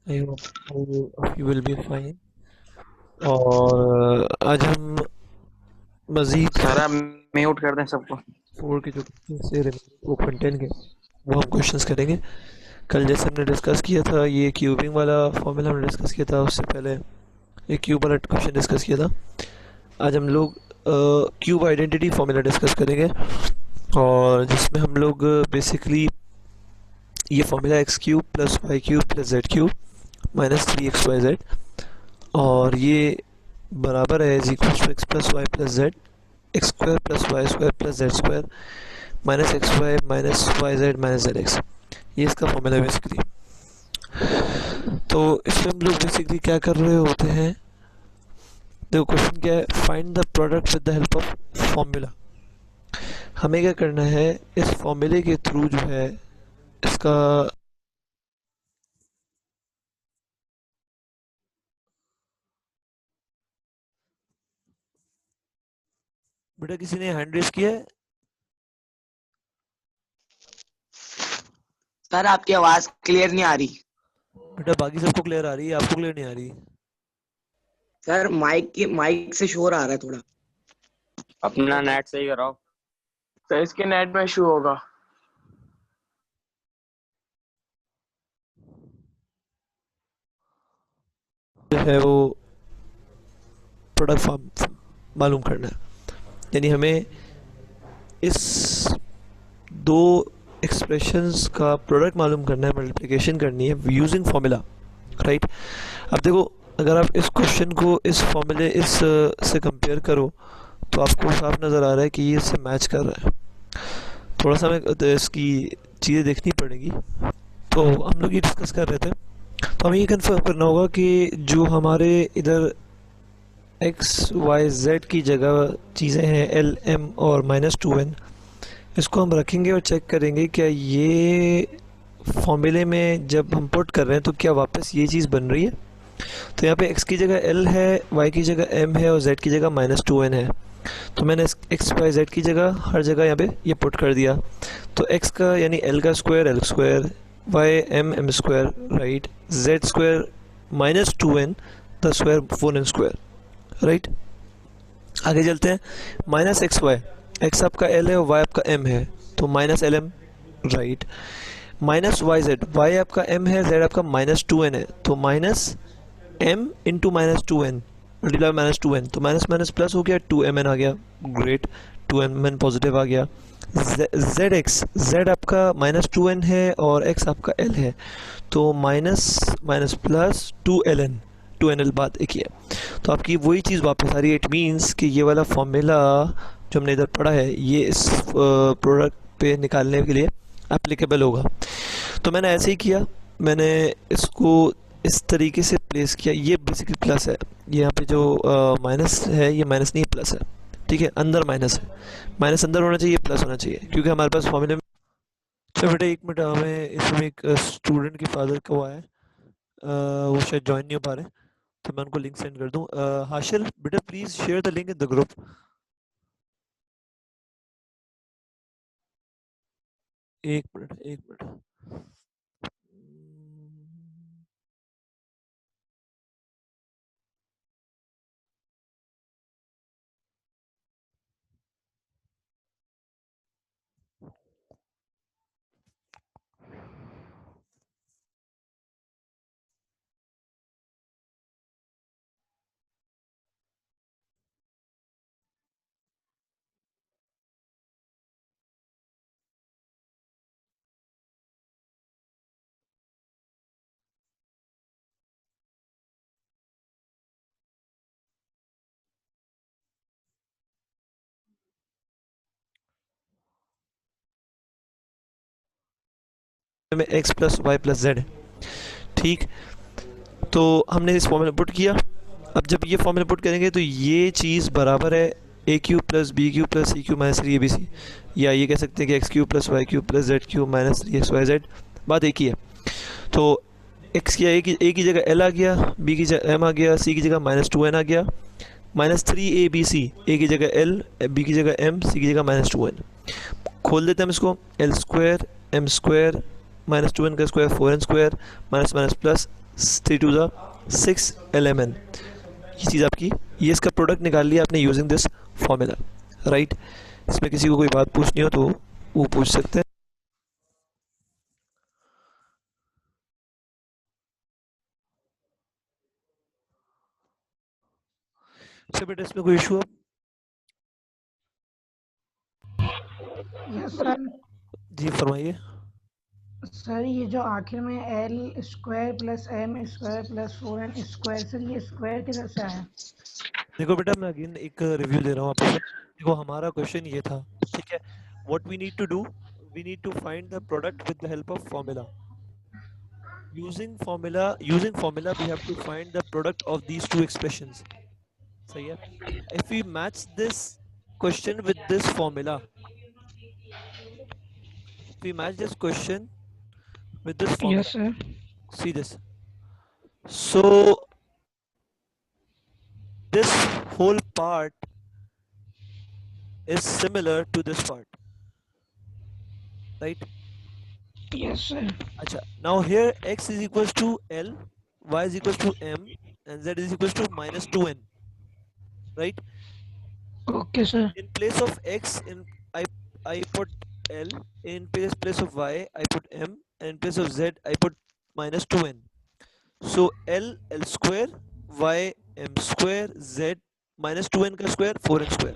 I hope you will be fine. और आज हम मज़ीद सर आप म्यूट कर दें सबको। फोर के जो से वो कंटेंट के वो हम क्वेश्चंस करेंगे। कल जैसे हमने डिस्कस किया था ये क्यूबिंग वाला फॉर्मूला हमने डिस्कस किया था, उससे पहले एक क्यूब वाला क्वेश्चन डिस्कस किया था। आज हम लोग क्यूब आइडेंटिटी फॉर्मूला डिस्कस करेंगे, और जिसमें हम लोग बेसिकली ये formula x cube plus y cube plus z cube minus 3 x y z, और ये बराबर है is equal to x plus y plus z x square plus Y square plus Z square minus x y minus y z minus z x. ये इसका formula basically. तो इसमें हम लोग बेसिकली क्या कर रहे होते हैं, देखो क्वेश्चन क्या है, find the product with the help of formula. हमें क्या करना है, इस फॉर्मूले के थ्रू जो है इसका। बेटा किसी ने हैंड रेस किया है? सर आपकी आवाज क्लियर नहीं आ रही। बेटा बाकी सबको क्लियर आ रही है, आपको क्लियर नहीं आ रही। सर माइक से शोर आ रहा है थोड़ा। अपना नेट सही कराओ। तो इसके नेट में इशू होगा। जो है वो प्रोडक्ट फॉर्म मालूम करना है, यानी हमें इस दो एक्सप्रेशंस का प्रोडक्ट मालूम करना है, मल्टीप्लिकेशन करनी है यूजिंग फॉर्मूला, राइट। अब देखो, अगर आप इस क्वेश्चन को इस फॉर्मूले से कंपेयर करो तो आपको साफ नज़र आ रहा है कि ये इससे मैच कर रहा है। थोड़ा सा हमें तो इसकी चीज़ें देखनी पड़ेगी। तो हम लोग ये डिस्कस कर रहे थे, तो हमें ये कंफर्म करना होगा कि जो हमारे इधर एक्स वाई जेड की जगह चीज़ें हैं एल एम और -2n, इसको हम रखेंगे और चेक करेंगे क्या ये फॉर्मूले में जब हम पुट कर रहे हैं तो क्या वापस ये चीज़ बन रही है। तो यहाँ पे x की जगह l है, y की जगह m है और z की जगह -2n है। तो मैंने एक्स वाई जेड की जगह हर जगह यहाँ पे ये पुट कर दिया। तो x का यानी l का square l square, y m m square, right, z square -2n the square 4n square, right. आगे चलते हैं, माइनस एक्स वाई, एक्स आपका एल है और वाई आपका एम है, तो minus l m, right. Minus y z, y आपका एम है, जेड आपका -2n है, तो minus M into -2n multiply -2n, तो माइनस माइनस प्लस हो गया, 2mn आ गया, ग्रेट, 2mn पॉजिटिव आ गया। जेड एक्स, जेड आपका -2n है और एक्स आपका एल है, तो minus minus plus 2ln, 2nl बात एक ही है। तो आपकी वही चीज़ वापस आ रही है। इट मीन्स कि ये वाला फॉर्मूला जो हमने इधर पढ़ा है ये इस प्रोडक्ट पे निकालने के लिए एप्लीकेबल होगा। तो मैंने ऐसे ही किया, मैंने इसको इस तरीके से प्लेस किया। ये बेसिकली प्लस है, ये यहाँ पे जो माइनस है ये माइनस नहीं प्लस है, ठीक है, अंदर माइनस है, माइनस अंदर होना चाहिए, प्लस होना चाहिए, क्योंकि हमारे पास फॉर्मूले में। अच्छा बेटा एक मिनट, हमें इसमें एक स्टूडेंट की फादर को आया है, वो शायद ज्वाइन नहीं हो पा रहे, तो मैं उनको लिंक सेंड कर दूं। हाशिर बेटा please share the link in the group. एक मिनट एक मिनट। में x plus y plus z, ठीक। तो हमने इस फॉर्मूला पुट किया। अब जब ये फॉर्मूला पुट करेंगे तो ये चीज़ बराबर है A cube plus B cube plus C cube minus 3 ABC, या ये कह सकते हैं कि X cube plus Y cube plus Z cube minus 3 XY Z, बात एक ही है। तो एक्स की ए की जगह एल आ गया, बी की जगह एम आ गया, सी की जगह -2n आ गया, -3 ABC, ए की जगह एल, बी की जगह एम, सी की जगह -2n। खोल देते हैं हम इसको, L square M square -2n का square 4n square minus minus plus 3 to the 6 LMN, ये चीज़ आपकी, ये इसका प्रोडक्ट निकाल लिया आपने यूजिंग दिस फॉर्मूला, राइट। इसमें किसी को कोई बात पूछनी हो तो वो पूछ सकते हैं। अच्छा बेटा, इसमें कोई इशू? Yes sir. जी फरमाइए। सर ये जो आखिर में l square plus m square plus 4n square, sir ये स्क्वायर किधर से आया? देखो बेटा, मैं अगेन एक रिव्यू दे रहा हूँ आपको। देखो हमारा क्वेश्चन ये था, ठीक है, what we need to do, we need to find the product with the help of formula. using formula we have to find the product of these two expressions, सही है। if we match this question with this formula, if we match this question with this yes formula, sir. see this, so this whole part is similar to this part, right? Yes sir. Acha, now here x is equals to L, y is equals to M, and z is equals to minus 2n, right? Okay sir. In place of x, I put L, in place of y I put M, and in place of z I put minus 2n. So L square, y M square, z minus 2n का square 4n square.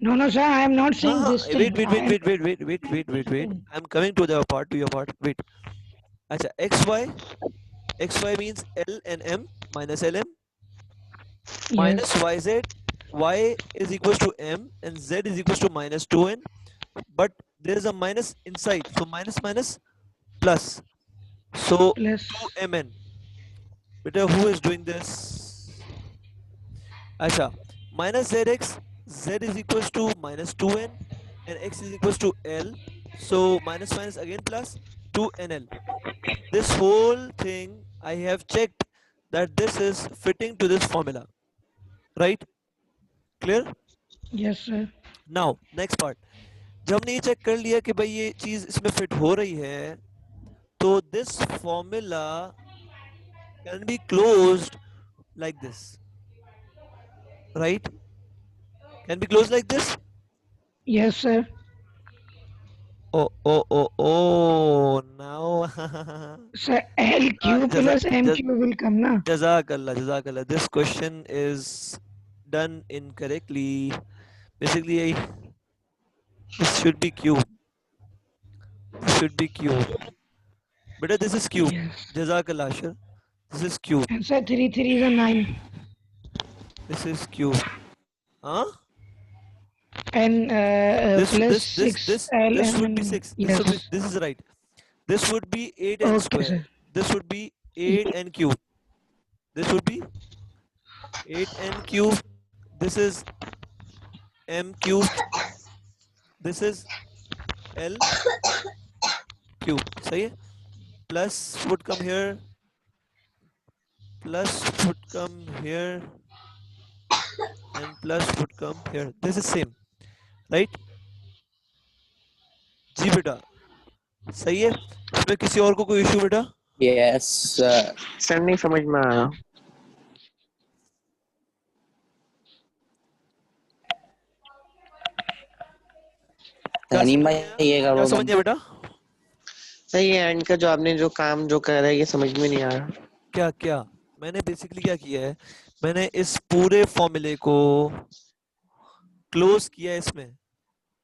No no sir, I am not हाँ saying हाँ, this wait thing, wait I wait am wait wait wait wait wait wait wait. I'm coming to the part, to your part. Wait. अच्छा, xy means L and M minus LM minus yes yz, y is equals to M and z is equals to minus 2n, but there is a minus inside, so minus minus plus, so plus 2mn. Beta, who is doing this? Acha, minus zx, z is equals to minus 2n and x is equals to L, so minus minus again plus 2nl. This whole thing I have checked that this is fitting to this formula, right? Clear? Yes sir. Now next part, जब हमने ये check कर लिया कि भाई ये चीज इसमें फिट हो रही है, तो this formula can be closed like this, right? Can be closed like this. Yes sir. Oh, now sir l q plus m q will come ना? Jazakallah. This question is done incorrectly. Basically, this should be Q. This should be Q. Beta, this is Q. Yes. Jazakallah, Ashar. This is Q. And sir 3 3 is 9 This is Q. Huh? And plus 6 l This m would be n. 6. Yes This is right. This would be 8n okay square. Sir. This would be 8n cube. This would be 8n cube. This is m cube. This is L cube. सही है? Plus would come here. Plus would come here. And plus would come here. This is same, right? जी बेटा, सही है? इसमें किसी और को कोई इशू बेटा? Yes, sir. सर नहीं समझ में आया। क्या धनी समझ भाई में आया? ये क्या करो समझ तुम। में आया बेटा? सही है, एंड का जो आपने जो काम जो कर रहा है ये समझ में नहीं आ रहा। क्या मैंने बेसिकली क्या किया है, मैंने इस पूरे फॉर्मूले को क्लोज किया है इसमें,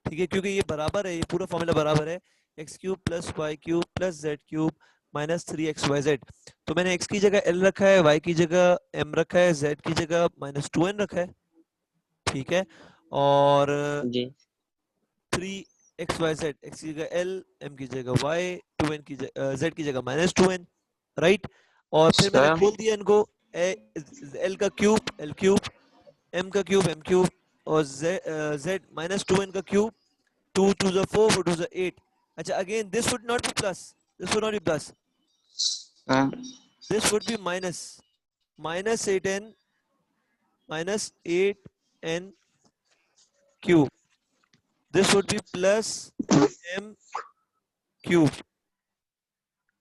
ठीक है, क्योंकि ये बराबर है, ये पूरा फॉर्मूला बराबर है, x cube plus y cube plus z cube minus 3xyz। तो मैंने x की जगह l रखा है, y की जगह m रखा है, z की जगह माइनस 2n रखा है, ठीक है, और जी 3xyz, x की जगह l, m की जगह y, 2n की जगह z की जगह माइनस 2n, राइट। और फिर मैंने सर खोल दिया इनको, l का क्यूब l क्यूब, m का क्यूब m क्यूब, और z माइनस 2n का cube, 2 to the 4, 4 to the 8. अच्छा, again this would not be plus, this would not be plus, this would be minus 8n minus 8n cube, this would be plus m cube.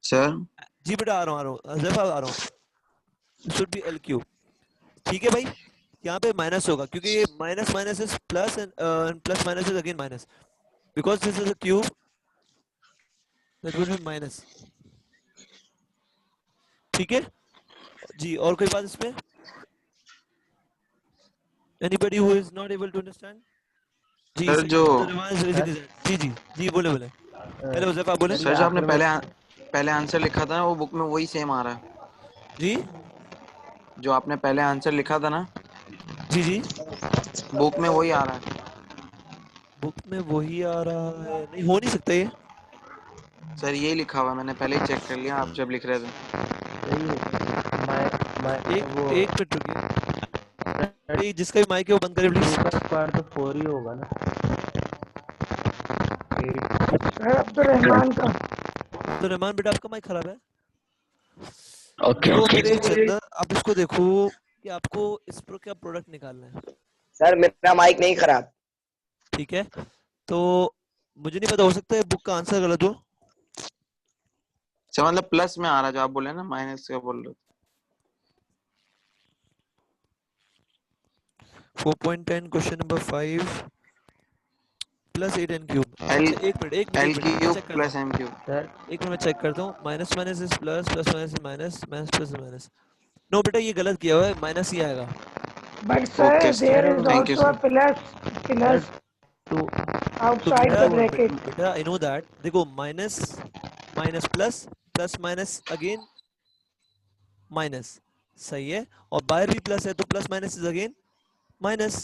Sir जी बेटा आ रहा हूँ ज़ैफा आ रहा हूँ, should be L cube. ठीक है भाई, यहाँ पे माइनस होगा क्योंकि ये minus minus is plus and plus minus is again minus, because this is a cube that will be minus. ठीक है जी, और कोई बात इसमें? Anybody who is not able to understand? जी सर सही जो है, Abdul Rahman is raising his hand। जी जी जी, बोले बोले, पहले ज़ैफा बोले। सर जो आपने पहले आंसर लिखा था ना, वो बुक में वही सेम आ रहा है। जी जो आपने पहले आंसर लिखा था ना, जी जी, बुक में वही आ रहा है। बुक में वही आ रहा है? नहीं, हो नहीं सकता ये। सर यही लिखा हुआ है, मैंने पहले ही चेक कर लिया आप जब लिख रहे थे। एक एक मिनट रुकिए, ये जिसका भी माइक है वो बंद करे प्लीज। स्क्वायर तो 4 ही होगा ना। सर अब्दुल रहमान का। तो रहमान बेटा आपका माइक खराब है। ओके तो ओके। मेरे चंदर आप इसको देखो कि आपको इस पर क्या प्रोडक्ट निकालना है। सर मेरा माइक नहीं खराब। ठीक है, तो मुझे नहीं पता, हो सकता है बुक का आंसर गलत हो। सर मतलब प्लस में आ रहा है जो आप बोले ना, माइनस का बोल रहे थे। 4.10 question number 5 plus 8 n cube. L एक मिनट एल क्यूब चेक करता प्लस हूँ, एम क्यूब। सर एक मिनट मैं चेक करता हूँ। Minus minus is plus, plus minus is minus, minus plus is minus. No बेटा ये गलत किया हुआ है, माइनस ही आएगा। But sir okay there sir, is thank you also a sir. Plus to तो आउटसाइड बेटा द ब्रैकेट। बेटा आई नो दैट, देखो minus minus plus, plus minus again minus, सही है। और बाहर भी प्लस है तो plus minus is again minus.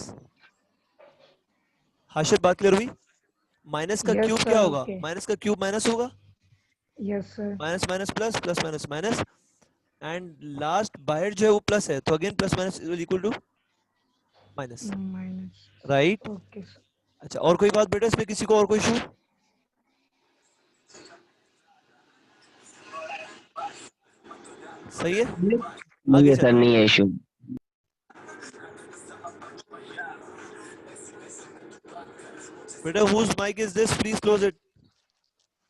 Hashir बात क्लियर हुई? माइनस का यस क्यूब क्या सर, होगा? ओके। माइनस का क्यूब माइनस होगा, yes sir. Minus minus plus, plus minus minus, and last बाहर जो है वो प्लस है तो again plus minus is equal to minus, minus. Right. Okay sir. अच्छा, और कोई बात बेटा इसमें, किसी को और कोई इशू? सही है, नहीं आगे है सर, चलें। नहीं है इशू। बेटा whose mike is this, please close it.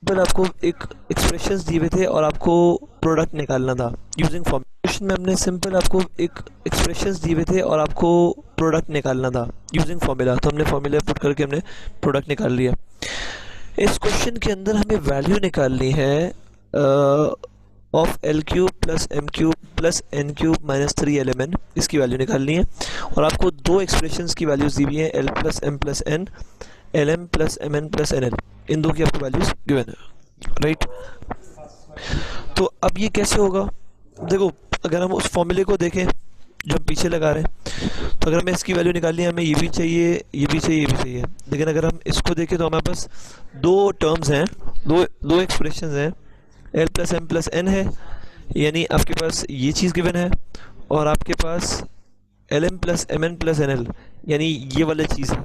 पर आपको एक एक्सप्रेशंस दिए हुए थे और आपको प्रोडक्ट निकालना था यूजिंग फॉर्मूला। क्वेश्चन में हमने सिंपल आपको एक एक्सप्रेशंस दिए हुए थे और आपको प्रोडक्ट निकालना था यूजिंग फॉर्मूला, तो हमने फॉर्मूला पुट करके हमने प्रोडक्ट निकाल लिया। इस क्वेश्चन के अंदर हमें वैल्यू निकालनी है of l cube plus M cube plus n cube minus 3 LMN, इसकी वैल्यू निकालनी है। और आपको दो एक्सप्रेशंस की वैल्यूज दी हुई है, L plus M plus N, L M plus M N plus N L, इन दो की आपको वैल्यूज गिवन है, राइट। तो अब ये कैसे होगा? देखो अगर हम उस फॉर्मूले को देखें जो हम पीछे लगा रहे हैं, तो अगर हमें इसकी वैल्यू निकालनी है, हमें ये भी चाहिए, ये भी चाहिए, ये भी चाहिए। लेकिन अगर हम इसको देखें तो हमारे पास दो टर्म्स हैं, दो एक्सप्रेशन हैं, l plus M plus n है, यानी आपके पास ये चीज़ गिवन है, और आपके पास L M plus M N plus N L, यानी ये वाली चीज़ है।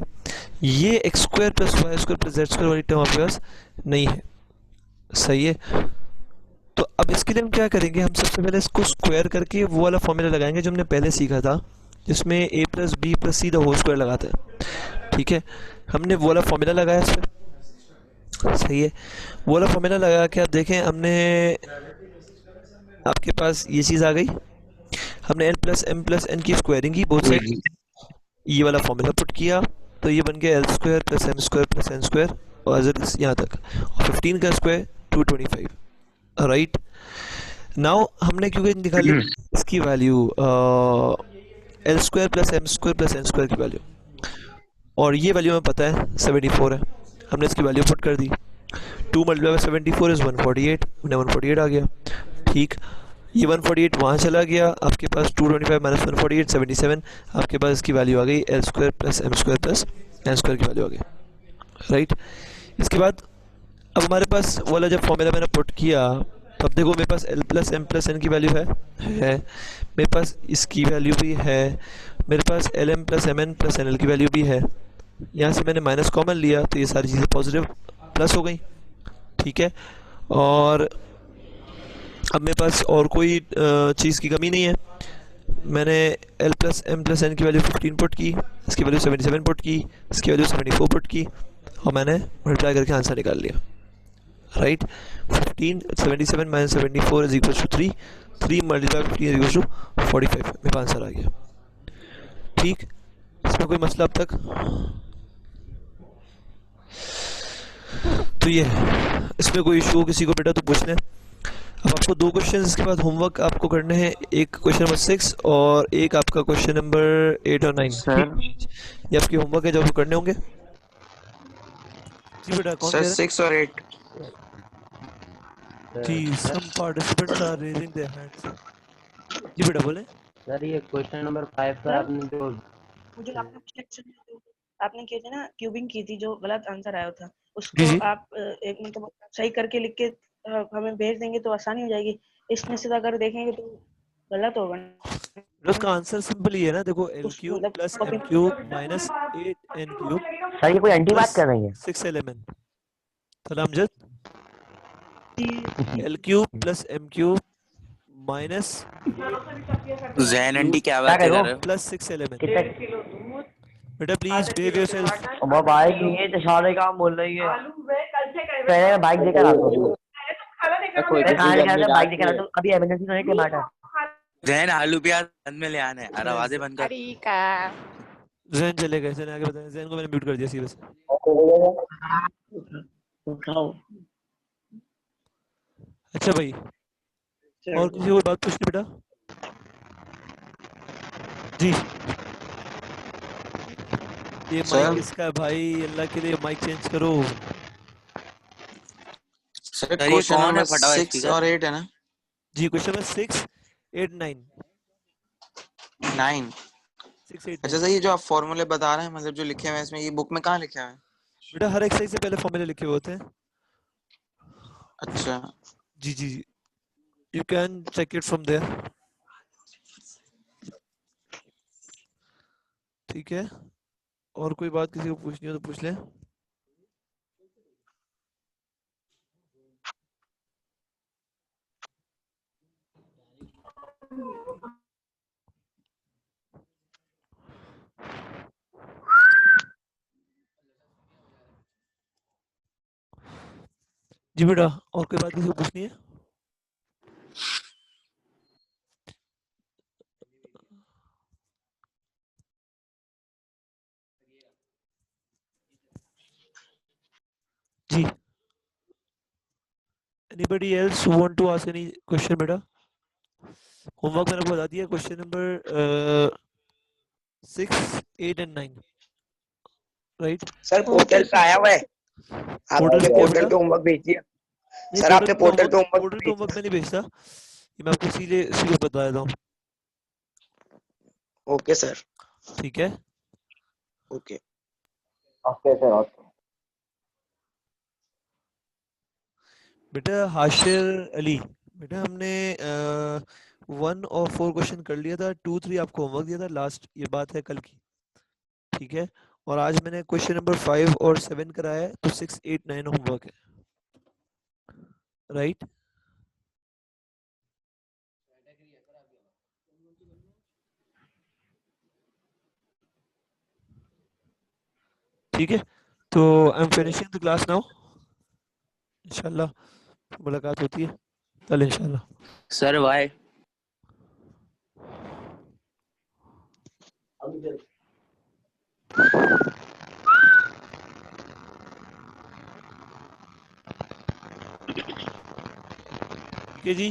ये X square plus Y square plus Z square वाली टर्म आपके पास नहीं है, सही है। तो अब इसके लिए हम क्या करेंगे, हम सबसे पहले इसको स्क्वायर करके वो वाला फॉर्मूला लगाएंगे जो हमने पहले सीखा था, जिसमें A plus B plus C the whole square लगाते हैं। ठीक है, हमने वो वाला फॉर्मूला लगाया इस पर, सही है। वो वाला फॉर्मूला लगा के आप देखें, हमने आपके पास ये चीज़ आ गई, हमने l plus M plus N की स्क्वायरिंग की बोथ साइड, ये वाला फॉर्मूला पुट किया, तो ये बन गया l square plus m square plus n square और एज इट इज यहाँ तक, और 15 का स्क्वायर 225, राइट। नाउ हमने क्योंकि निकाली इसकी value l square plus m square plus n square की वैल्यू, और ये वैल्यू हमें पता है 74 है, हमने इसकी वैल्यू पुट कर दी। 2 मल्टीप्लाई बाय 74 इज 148, उन्हें 148 आ गया, ठीक। ये 148 वहाँ चला गया, आपके पास 225 माइनस 148 77, आपके पास इसकी वैल्यू आ गई l square plus m square plus n square की वैल्यू आ गई, राइट। इसके बाद अब हमारे पास वाला जब फॉर्मूला मैंने पुट किया, तब देखो मेरे पास L plus M plus N की वैल्यू है, मेरे पास इसकी वैल्यू भी है, मेरे पास L M plus M N plus N L की वैल्यू भी है। यहाँ से मैंने माइनस कॉमन लिया तो ये सारी चीज़ें पॉजिटिव प्लस हो गई, ठीक है। और अब मेरे पास और कोई चीज़ की कमी नहीं है, मैंने l plus M plus N की वैल्यू 15 पुट की, इसकी वैल्यू 77 पुट की, इसकी वैल्यू 74 पुट की, और मैंने मल्टीप्लाई करके आंसर निकाल लिया, राइट। 15 77 माइनस 74 is equal to 3, 3 multiply 15 is equal to 45। मेरे पास आंसर आ गया। ठीक, इसमें कोई मसला अब तक? तो ये है, इसमें कोई इशू किसी को बेटा तो पूछ लें। अब आपको 2 क्वेश्चन इसके बाद होमवर्क आपको करने हैं, एक क्वेश्चन नंबर 6 और एक आपका क्वेश्चन नंबर 8 और 9। सर ये आपके होमवर्क है जो आपको करने होंगे। जी बेटा, कौन सर कह रहे 6 और 8 हैं? जी, some participants are raising their hands. जी बेटा बोले। सर ये क्वेश्चन नंबर 5 का आपने जो मुझे आपने पिछले लेक्चर में आपने किए थे ना, क्यूबिंग की थी, जो गलत आंसर आया था जी उसको जी आप एक मतलब सही करके लिख के हमें भेज देंगे तो आसानी हो जाएगी। इसमें से अगर देखेंगे तो गलत होगा ना, उसका आंसर सिंपल ही है ना, देखो एल उस क्यूब मतलब प्लस कॉपी M cube minus 8n cube sir ये कोई आंटी बात प्लस कर रही है? 6lmn। सलामजद। L cube plus M cube minus जैन आंटी क्या क्या बात कह कर रहे रहे हो? हो? Plus 6lmn। कितना? बेटा प्लीज बिहेव योरसेल्फ। अब भाई ये तो सारे काम बोल रही है। पहले मैं बाइक लेकर आता हूँ। कोई मैं किसी कहाँ घर लेकर में आता? बाइक डांट लेकर रही आता है। हूँ। अभी इमरजेंसी तो नहीं टमाटर। जैन आलू प्याज बंद में ले आने, अरे आवाजें बंद कर। जैन चले गए, जैन आगे बताएं। जैन को मैंने म्यूट कर दिया सीधे से। उठाओ। अच्छा भाई, और किसी को बात पूछनी बेटा? जी, ये माइक सर किसका है भाई? अल्लाह के लिए माइक चेंज करो। सर ये क्वेश्चन कौन है नंबर फटा हुआ 6 स्पीकर? और 8 है ना? जी, क्वेश्चन नंबर 6 8 9 9। 6 8 अच्छा 9। सर, ये जो आप फॉर्मूले बता रहे हैं, मतलब जो लिखे हुए हैं इसमें, ये बुक में कहाँ लिखे हुए हैं? बेटा हर एक्सरसाइज से पहले फॉर्मूले लिखे हुए होते हैं। अच्छा जी जी जी, you can check it from there. ठीक है, और कोई बात किसी को पूछनी हो तो पूछ लें। जी बेटा, और कोई बात किसी को पूछनी है? जी, anybody else who want to ask any question बेटा? होमवर्क मैंने आपको बता दिया, question number 6 8 and 9, right. Sir portal पे आया हुआ है। पोर्टल आपने पे क्या पोर्टल बेटा? पे होमवर्क भेज दिया? नहीं, सर आपने पोर्टल पे होमवर्क पोर्टल पे भेज होमवर्क दिया? मैं नहीं भेजता, ये मैं आपको सीधे सीधे बता देता हूँ। Okay sir. ठीक है ओके ओके सर ओके। बेटा। हाशिर अली बेटा, हमने 1 और 4 क्वेश्चन कर लिया था, 2 3 आपको होमवर्क दिया था लास्ट, ये बात है कल की। ठीक है, और आज मैंने क्वेश्चन नंबर 5 और 7 कराया है, तो 6 8 9 होमवर्क है, राइट। ठीक है, तो I am finishing the class now. इंशाल्लाह मुलाकात होती है कल इंशाल्लाह। सर वाई ठीक है जी।